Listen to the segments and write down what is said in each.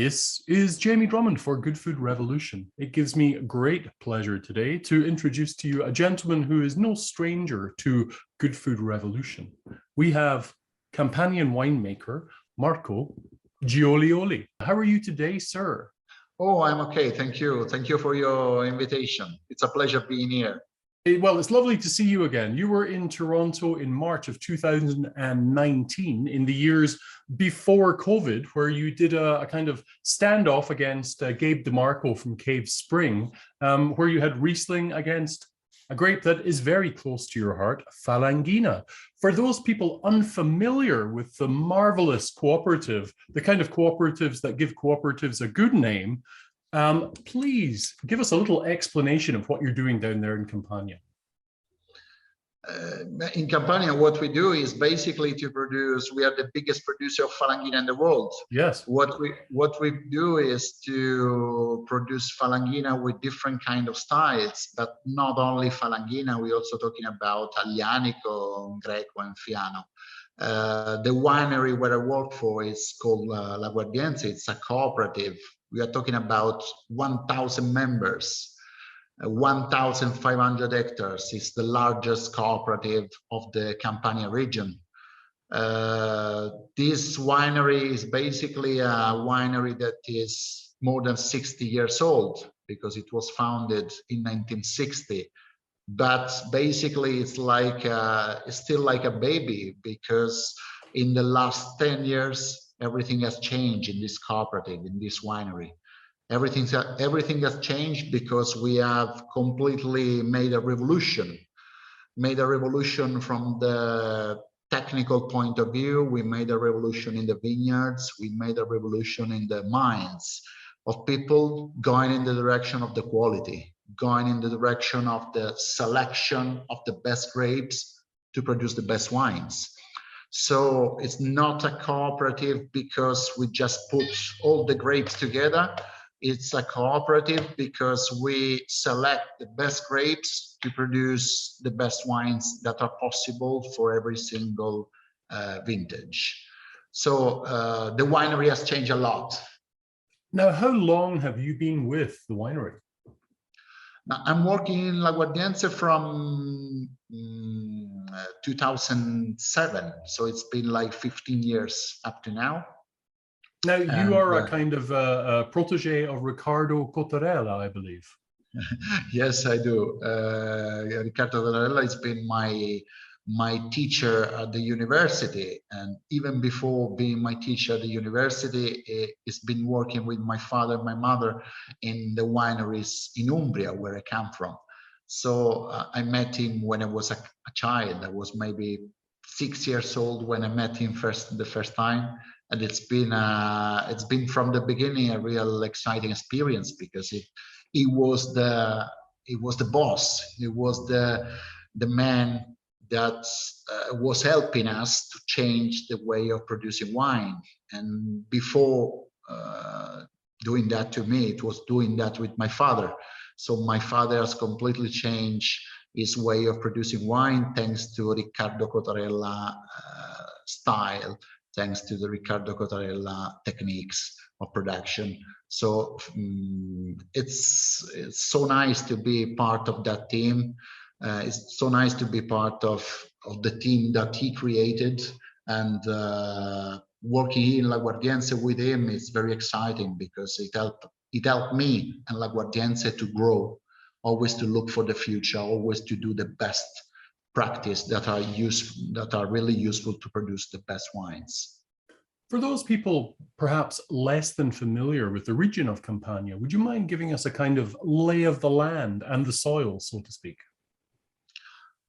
This is Jamie Drummond for Good Food Revolution. It gives me great pleasure today to introduce to you a gentleman who is no stranger to Good Food Revolution. We have Campanian winemaker Marco Giulioli. How are you today, sir? Oh, I'm okay. Thank you. Thank you for your invitation. It's a pleasure being here. Well, it's lovely to see you again. You were in Toronto in March of 2019, in the years before COVID, where you did a kind of standoff against Gabe Demarco from Cave Spring, where you had Riesling against a grape that is very close to your heart, Falanghina. For those people unfamiliar with the marvelous cooperative, the kind of cooperatives that give cooperatives a good name, please give us a little explanation of what you're doing down there in Campania. In Campania, what we do is basically to produce. We are the biggest producer of Falanghina in the world. Yes. What we do is to produce Falanghina with different kind of styles, but not only Falanghina. We're also talking about Aglianico, Grape, and Fiano. The winery where I work for is called La Guardiense. It's a cooperative. We are talking about 1,000 members, 1,500 hectares. It's the largest cooperative of the Campania region. This winery is basically a winery that is more than 60 years old because it was founded in 1960. But basically, it's still like a baby because in the last 10 years, everything has changed in this cooperative, in this winery. Everything has changed because we have completely made a revolution. Made a revolution from the technical point of view. We made a revolution in the vineyards. We made a revolution in the minds of people going in the direction of the quality, going in the direction of the selection of the best grapes to produce the best wines. So it's not a cooperative because we just put all the grapes together. It's a cooperative because we select the best grapes to produce the best wines that are possible for every single vintage. So the winery has changed a lot. Now, how long have you been with the winery? Now, I'm working in La Guardiense from 2007, so it's been like 15 years up to now. Now, you are a kind of a protege of Riccardo Cottarella, I believe. Yes, I do. Riccardo Cottarella has been my teacher at the university, and even before being my teacher at the university, he's been working with my father and my mother in the wineries in Umbria, where I come from. So I met him when I was a child. I was maybe 6 years old when I met him the first time, and it's been from the beginning a real exciting experience because he was the boss. He was the man that was helping us to change the way of producing wine. And before doing that to me, it was doing that with my father. So my father has completely changed his way of producing wine thanks to Riccardo Cottarella style, thanks to the Riccardo Cottarella techniques of production. So it's so nice to be part of that team. It's so nice to be part of the team that he created, and working in La Guardiense with him is very exciting because it helped me and La Guardiense to grow, always to look for the future, always to do the best practice that are really useful to produce the best wines. For those people perhaps less than familiar with the region of Campania, would you mind giving us a kind of lay of the land and the soil, so to speak?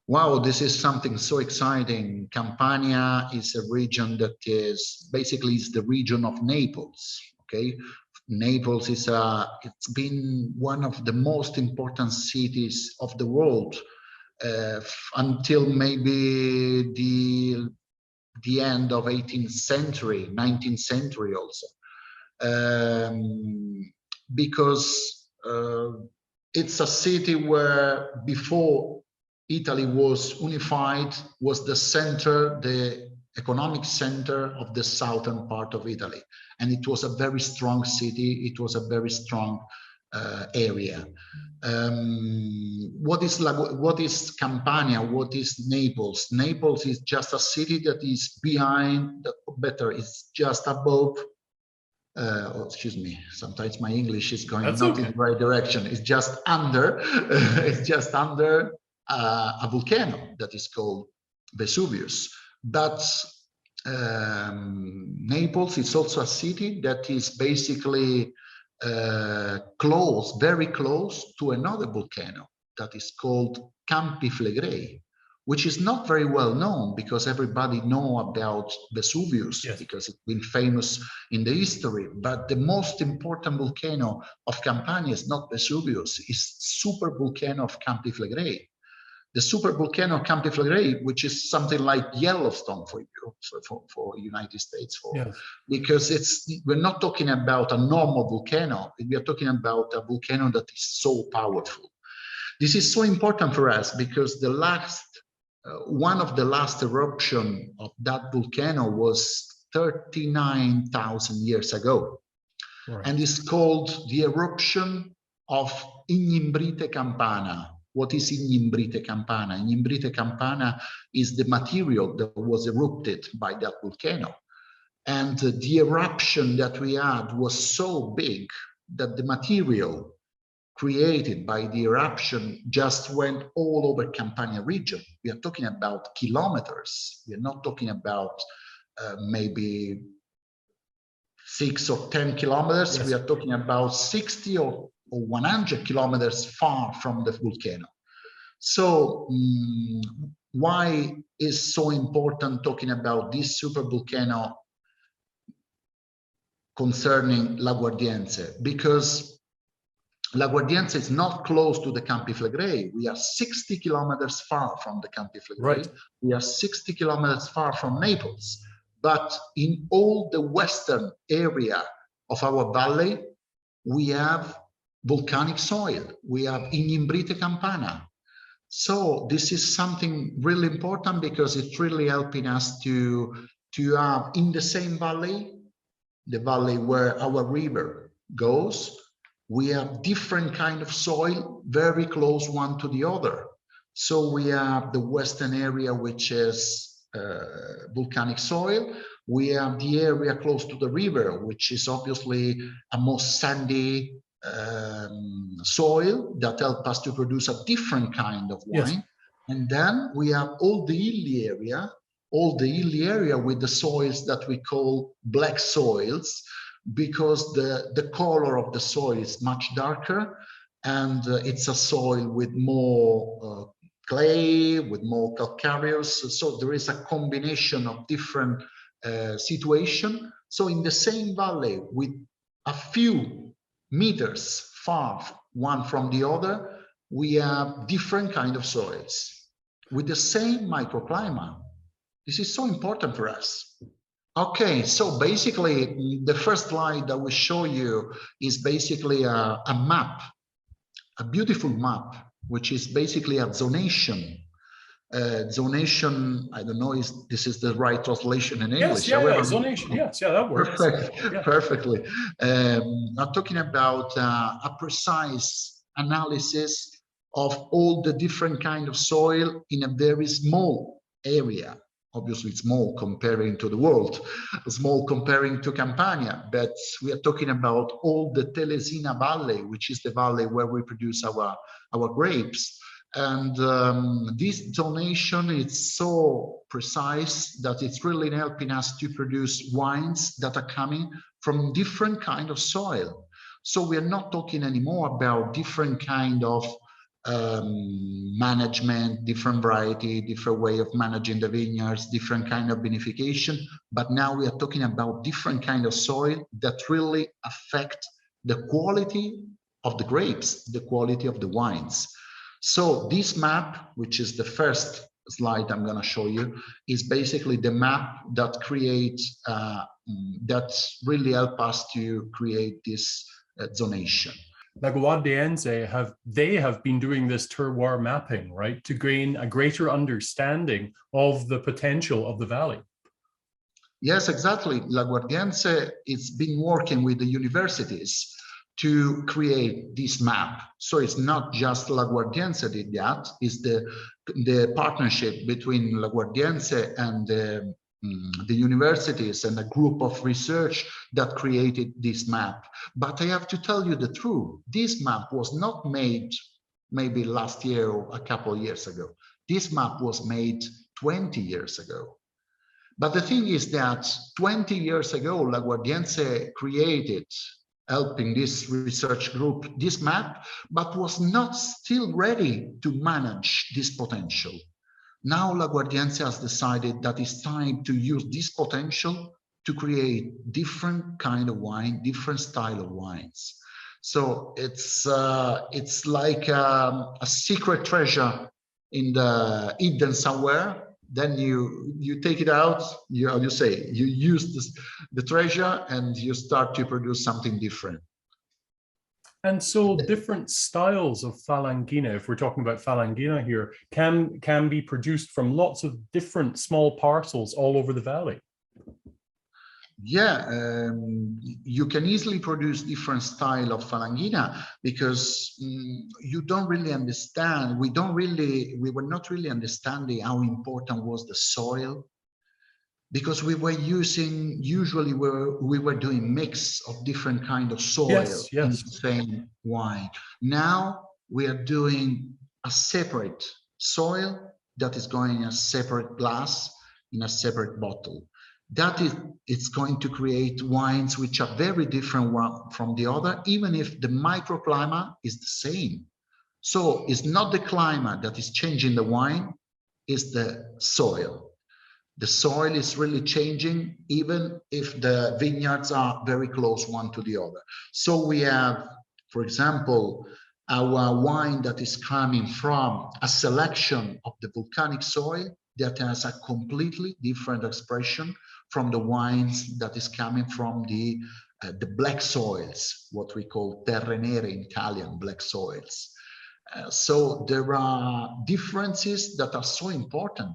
Wow, this is something so exciting. Campania is a region that is basically the region of Naples. Okay, Naples it's been one of the most important cities of the world until maybe the end of 18th century, 19th century also, because it's a city where before Italy was unified, was the center, the economic center of the southern part of Italy. And it was a very strong city. It was a very strong area. What is Campania? What is Naples? Naples is just a city that is behind, it's just above. Oh, excuse me, sometimes my English is going not in the right direction. It's just under, it's just under a volcano that is called Vesuvius. But Naples is also a city that is basically close, very close to another volcano that is called Campi Flegrei, which is not very well known because everybody know about Vesuvius, yes, because it's been famous in the history. But the most important volcano of Campania is not Vesuvius, it's super volcano of Campi Flegrei. The super volcano of Campi Flegrei, which is something like Yellowstone for Europe, so for United States, yes, because we're not talking about a normal volcano. We are talking about a volcano that is so powerful. This is so important for us because the last one of the last eruption of that volcano was 39,000 years ago. Right. And it's called the eruption of Ignimbrite Campana. What is Ignimbrite Campana? Ignimbrite Campana is the material that was erupted by that volcano. And the eruption that we had was so big that the material created by the eruption just went all over Campania region. We are talking about kilometers. We are not talking about maybe 6 or 10 kilometers. Yes. We are talking about 60 or 100 kilometers far from the volcano. So why is so important talking about this super volcano concerning La Guardiense? Because La Guardiense is not close to the Campi Flegrei. We are 60 kilometers far from the Campi Flegrei. Right. We are 60 kilometers far from Naples. But in all the western area of our valley, we have volcanic soil. We have Ignimbrite Campana. So this is something really important because it's really helping us to have in the same valley, the valley where our river goes, we have different kind of soil, very close one to the other. So we have the western area, which is volcanic soil. We have the area close to the river, which is obviously a more sandy soil that help us to produce a different kind of wine. Yes. And then we have all the hilly area with the soils that we call black soils, because the color of the soil is much darker, and it's a soil with more clay, with more calcareous. So there is a combination of different situation. So in the same valley, with a few meters far one from the other, we have different kind of soils with the same microclimate. This is so important for us. Okay, so basically the first slide that we show you is basically a map, a beautiful map, which is basically a zonation. Zonation, I don't know if this is the right translation in English. Yes, yeah, zonation, yes, yeah, that works. Perfect, yeah. Perfectly. I'm talking about a precise analysis of all the different kind of soil in a very small area. Obviously small comparing to the world, small comparing to Campania, but we are talking about all the Telesina Valley, which is the valley where we produce our grapes. And this zonation is so precise that it's really helping us to produce wines that are coming from different kind of soil. So we are not talking anymore about different kind of management, different variety, different way of managing the vineyards, different kind of vinification, but now we are talking about different kind of soil that really affect the quality of the grapes, the quality of the wines. So this map, which is the first slide I'm going to show you, is basically the map that creates, that really help us to create this zonation. La Guardiense have been doing this terroir mapping, right, to gain a greater understanding of the potential of the valley. Yes, exactly. La Guardiense, it's been working with the universities to create this map. So it's not just La Guardiense did that, it's the partnership between La Guardiense and the universities and a group of research that created this map. But I have to tell you the truth, this map was not made maybe last year or a couple of years ago. This map was made 20 years ago. But the thing is that 20 years ago, La Guardiense created, helping this research group, this map, but was not still ready to manage this potential. Now La Guardiense has decided that it's time to use this potential to create different kind of wine, different style of wines. So it's like a secret treasure in the hidden somewhere. Then you take it out, you use the treasure and you start to produce something different. And so different styles of Falanghina, if we're talking about Falanghina here, can be produced from lots of different small parcels all over the valley. Yeah, you can easily produce different style of Falanghina because you don't really understand. We were not really understanding how important was the soil, because we were using, usually we were doing mix of different kind of soil in the same wine. Now we are doing a separate soil that is going in a separate glass, in a separate bottle. That is, it's going to create wines which are very different one from the other, even if the microclimate is the same. So it's not the climate that is changing the wine, it's the soil. The soil is really changing, even if the vineyards are very close one to the other. So we have, for example, our wine that is coming from a selection of the volcanic soil that has a completely different expression from the wines that is coming from the black soils, what we call terre nere in Italian, black soils. So there are differences that are so important.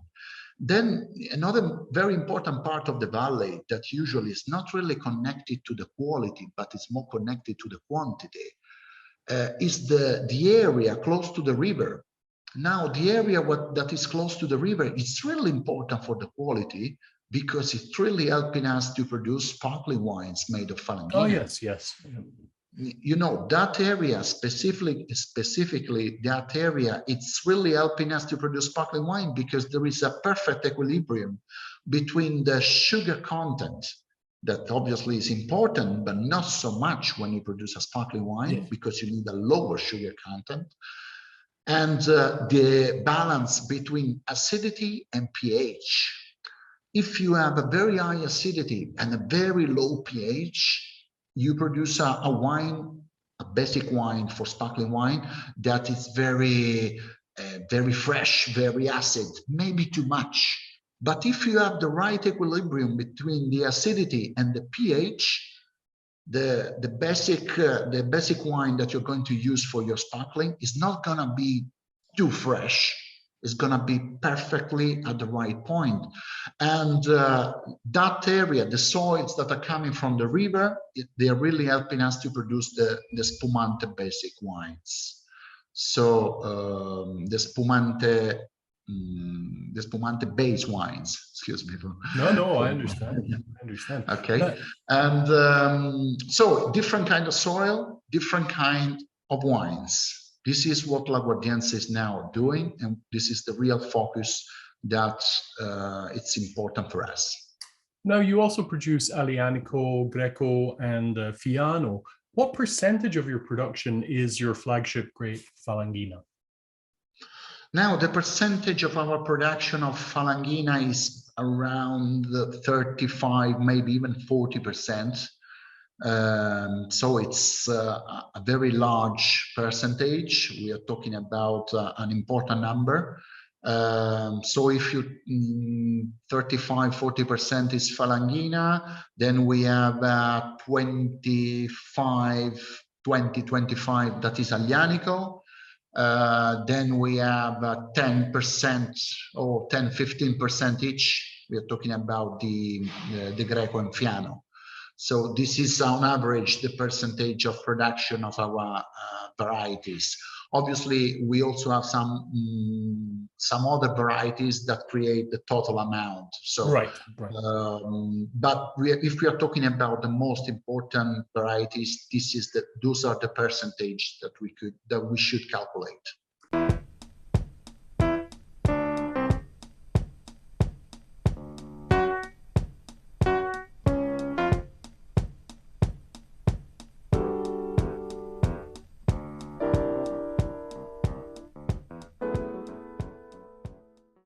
Then another very important part of the valley that usually is not really connected to the quality, but is more connected to the quantity, is the area close to the river. Now, the area that is close to the river is really important for the quality because it's really helping us to produce sparkling wines made of Falanghina. Oh, yes, yes. You know, that area, specifically that area, it's really helping us to produce sparkling wine because there is a perfect equilibrium between the sugar content that obviously is important, but not so much when you produce a sparkling wine because you need a lower sugar content, and the balance between acidity and pH. If you have a very high acidity and a very low pH, you produce a wine, a basic wine for sparkling wine that is very, very fresh, very acid, maybe too much. But if you have the right equilibrium between the acidity and the pH, the basic wine that you're going to use for your sparkling is not gonna be too fresh. It's gonna be perfectly at the right point. And that area, the soils that are coming from the river, they're really helping us to produce the spumante basic wines. So the spumante base wines, excuse me. No, I understand. I understand. Okay. And so different kind of soil, different kind of wines. This is what La Guardiense is now doing, and this is the real focus that it's important for us. Now, you also produce Aglianico, Greco, and Fiano. What percentage of your production is your flagship grape, Falanghina? Now, the percentage of our production of Falanghina is around 35, maybe even 40%. So it's a very large percentage. We are talking about an important number. So if you 35, 40% is Falanghina, then we have 25 that is Aglianico. Then we have 10% or 10-15% each we are talking about the Greco and Fiano. So this is on average the percentage of production of our varieties. Obviously, we also have some other varieties that create the total amount. So, right. But if we are talking about the most important varieties, those are the percentage that we should calculate.